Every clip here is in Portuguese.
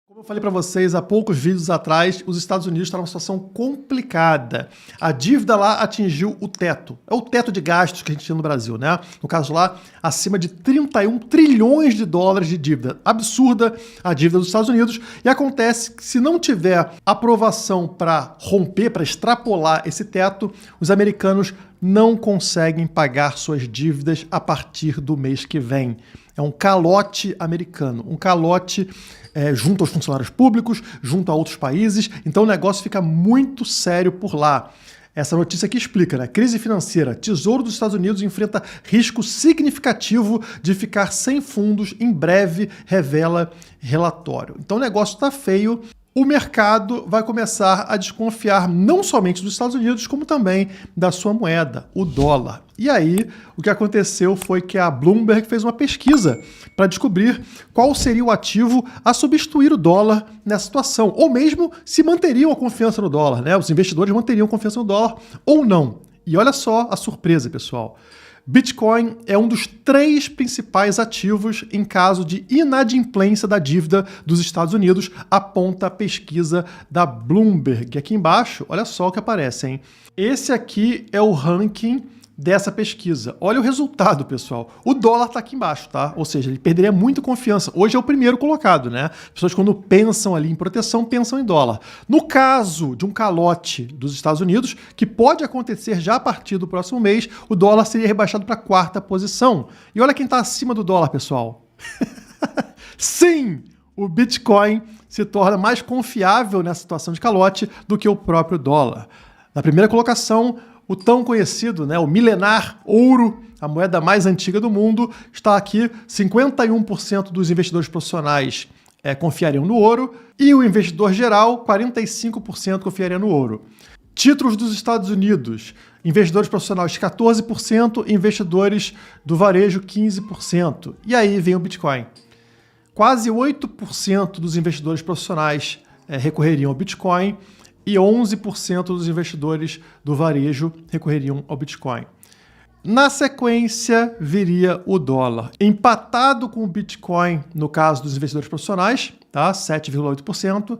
Como eu falei para vocês há poucos vídeos atrás, os Estados Unidos estão numa situação complicada. A dívida lá atingiu o teto. É o teto de gastos que a gente tinha no Brasil, né? No caso lá, acima de 31 trilhões de dólares de dívida. Absurda a dívida dos Estados Unidos. E acontece que se não tiver aprovação para romper, para extrapolar esse teto, os americanos não conseguem pagar suas dívidas a partir do mês que vem. É um calote americano, um calote junto aos funcionários públicos, junto a outros países, então o negócio fica muito sério por lá. Essa notícia aqui explica, né? Crise financeira. Tesouro dos Estados Unidos enfrenta risco significativo de ficar sem fundos em breve, revela relatório. Então o negócio está feio. O mercado vai começar a desconfiar não somente dos Estados Unidos, como também da sua moeda, o dólar. E aí, o que aconteceu foi que a Bloomberg fez uma pesquisa para descobrir qual seria o ativo a substituir o dólar nessa situação, ou mesmo se manteriam a confiança no dólar, né? Os investidores manteriam confiança no dólar ou não. E olha só a surpresa, pessoal. Bitcoin é um dos 3 principais ativos em caso de inadimplência da dívida dos Estados Unidos, aponta a pesquisa da Bloomberg. Aqui embaixo, olha só o que aparece, hein? Esse aqui é o ranking dessa pesquisa. Olha o resultado, pessoal. O dólar está aqui embaixo, tá? Ou seja, ele perderia muita confiança. Hoje é o primeiro colocado, né? As pessoas, quando pensam ali em proteção, pensam em dólar. No caso de um calote dos Estados Unidos, que pode acontecer já a partir do próximo mês, o dólar seria rebaixado para a 4ª posição. E olha quem está acima do dólar, pessoal. Sim! O Bitcoin se torna mais confiável nessa situação de calote do que o próprio dólar. Na primeira colocação, o tão conhecido, né, o milenar ouro, a moeda mais antiga do mundo, está aqui. 51% dos investidores profissionais confiariam no ouro e o investidor geral, 45% confiaria no ouro. Títulos dos Estados Unidos, investidores profissionais 14%, investidores do varejo 15%. E aí vem o Bitcoin. Quase 8% dos investidores profissionais recorreriam ao Bitcoin, e 11% dos investidores do varejo recorreriam ao Bitcoin. Na sequência, viria o dólar. Empatado com o Bitcoin, no caso dos investidores profissionais, tá? 7,8%,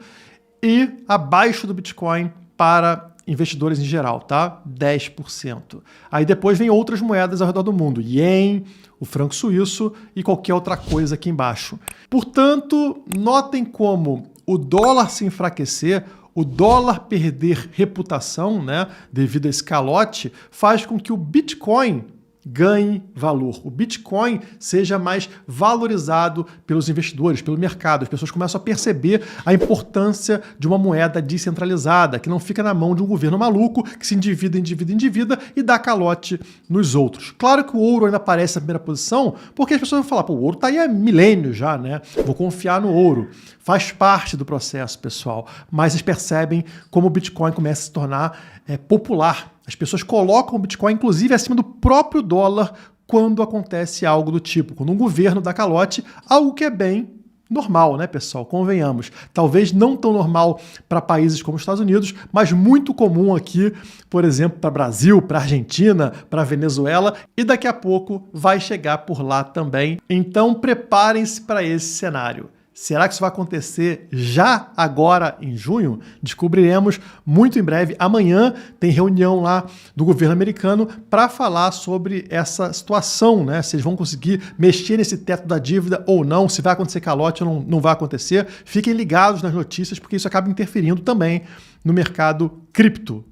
e abaixo do Bitcoin para investidores em geral, tá? 10%. Aí depois vem outras moedas ao redor do mundo, ien, o franco suíço e qualquer outra coisa aqui embaixo. Portanto, notem como o dólar se enfraquecer, o dólar perder reputação, né, devido a esse calote, faz com que o Bitcoin ganhe valor. O Bitcoin seja mais valorizado pelos investidores, pelo mercado. As pessoas começam a perceber a importância de uma moeda descentralizada, que não fica na mão de um governo maluco que se endivida e dá calote nos outros. Claro que o ouro ainda aparece na primeira posição, porque as pessoas vão falar, pô, o ouro está aí há milênios já, né? Vou confiar no ouro. Faz parte do processo, pessoal. Mas vocês percebem como o Bitcoin começa a se tornar popular. As pessoas colocam o Bitcoin, inclusive, acima do próprio dólar quando acontece algo do tipo. Quando um governo dá calote, algo que é bem normal, né, pessoal? Convenhamos. Talvez não tão normal para países como os Estados Unidos, mas muito comum aqui, por exemplo, para Brasil, para Argentina, para Venezuela, e daqui a pouco vai chegar por lá também. Então, preparem-se para esse cenário. Será que isso vai acontecer já agora em junho? Descobriremos muito em breve. Amanhã tem reunião lá do governo americano para falar sobre essa situação, né? Se eles vão conseguir mexer nesse teto da dívida ou não, se vai acontecer calote ou não vai acontecer. Fiquem ligados nas notícias, porque isso acaba interferindo também no mercado cripto.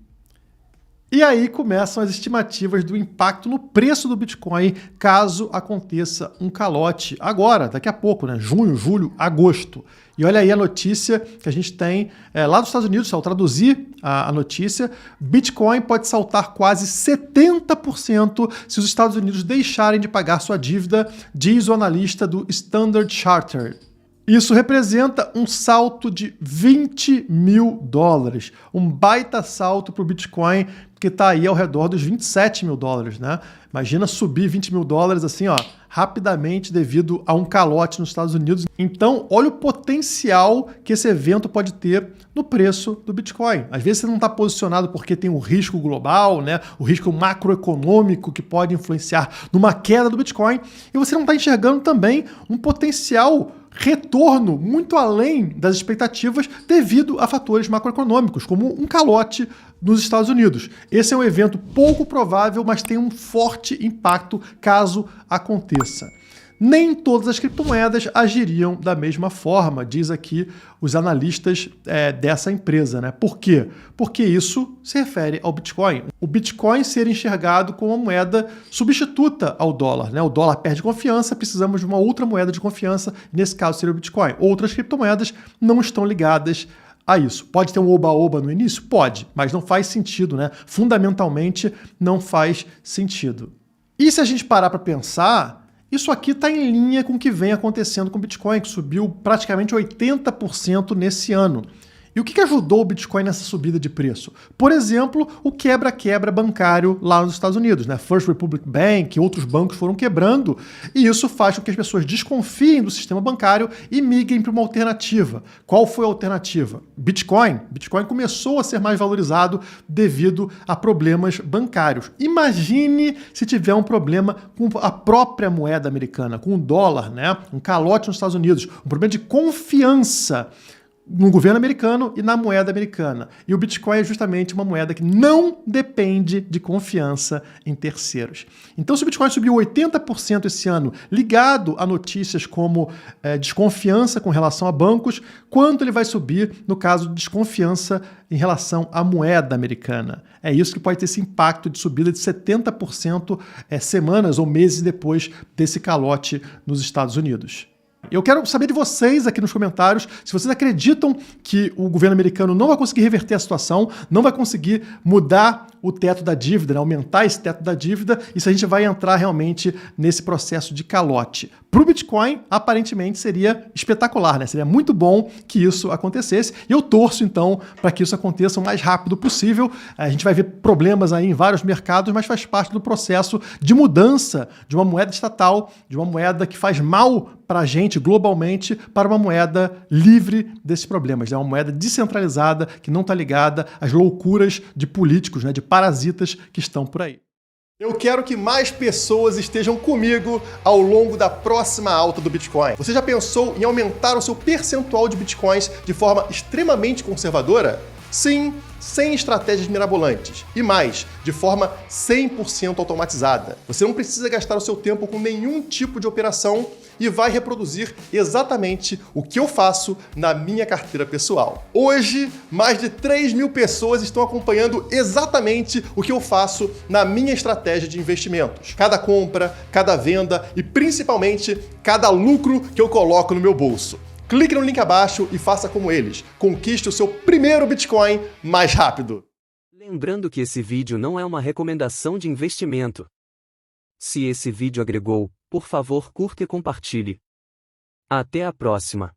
E aí começam as estimativas do impacto no preço do Bitcoin caso aconteça um calote agora, daqui a pouco, né? Junho, julho, agosto. E olha aí a notícia que a gente tem lá dos Estados Unidos, ao traduzir a notícia, Bitcoin pode saltar quase 70% se os Estados Unidos deixarem de pagar sua dívida, diz o analista do Standard Chartered. Isso representa um salto de 20 mil dólares, um baita salto para o Bitcoin, que está aí ao redor dos 27 mil dólares, né? Imagina subir 20 mil dólares assim, ó, rapidamente devido a um calote nos Estados Unidos. Então, olha o potencial que esse evento pode ter no preço do Bitcoin. Às vezes você não está posicionado porque tem um risco global, né? O risco macroeconômico que pode influenciar numa queda do Bitcoin, e você não está enxergando também um potencial retorno muito além das expectativas devido a fatores macroeconômicos, como um calote nos Estados Unidos. Esse é um evento pouco provável, mas tem um forte impacto caso aconteça. Nem todas as criptomoedas agiriam da mesma forma, diz aqui os analistas dessa empresa, né? Por quê? Porque isso se refere ao Bitcoin. O Bitcoin ser enxergado como uma moeda substituta ao dólar, né? O dólar perde confiança, precisamos de uma outra moeda de confiança, nesse caso seria o Bitcoin. Outras criptomoedas não estão ligadas a isso. Pode ter um oba-oba no início? Pode, mas não faz sentido, né? Fundamentalmente não faz sentido. E se a gente parar para pensar, isso aqui está em linha com o que vem acontecendo com o Bitcoin, que subiu praticamente 80% nesse ano. E o que ajudou o Bitcoin nessa subida de preço? Por exemplo, o quebra-quebra bancário lá nos Estados Unidos, né? First Republic Bank, outros bancos foram quebrando, e isso faz com que as pessoas desconfiem do sistema bancário e migrem para uma alternativa. Qual foi a alternativa? Bitcoin. Bitcoin começou a ser mais valorizado devido a problemas bancários. Imagine se tiver um problema com a própria moeda americana, com o dólar, né? Um calote nos Estados Unidos, um problema de confiança no governo americano e na moeda americana. E o Bitcoin é justamente uma moeda que não depende de confiança em terceiros. Então, se o Bitcoin subiu 80% esse ano, ligado a notícias como desconfiança com relação a bancos, quanto ele vai subir no caso de desconfiança em relação à moeda americana? É isso que pode ter esse impacto de subida de 70% semanas ou meses depois desse calote nos Estados Unidos. Eu quero saber de vocês aqui nos comentários se vocês acreditam que o governo americano não vai conseguir reverter a situação, não vai conseguir mudar o teto da dívida, né, aumentar esse teto da dívida, e se a gente vai entrar realmente nesse processo de calote. Para o Bitcoin, aparentemente seria espetacular, né? Seria muito bom que isso acontecesse, e eu torço então para que isso aconteça o mais rápido possível. A gente vai ver problemas aí em vários mercados, mas faz parte do processo de mudança de uma moeda estatal, de uma moeda que faz mal para a gente globalmente, para uma moeda livre desses problemas, né? Uma moeda descentralizada que não está ligada às loucuras de políticos, né? De parasitas que estão por aí. Eu quero que mais pessoas estejam comigo ao longo da próxima alta do Bitcoin. Você já pensou em aumentar o seu percentual de Bitcoins de forma extremamente conservadora? Sim, sem estratégias mirabolantes. E mais, de forma 100% automatizada. Você não precisa gastar o seu tempo com nenhum tipo de operação e vai reproduzir exatamente o que eu faço na minha carteira pessoal. Hoje, mais de 3.000 pessoas estão acompanhando exatamente o que eu faço na minha estratégia de investimentos. Cada compra, cada venda e principalmente cada lucro que eu coloco no meu bolso. Clique no link abaixo e faça como eles. Conquiste o seu primeiro Bitcoin mais rápido. Lembrando que esse vídeo não é uma recomendação de investimento. Se esse vídeo agregou, por favor, curta e compartilhe. Até a próxima.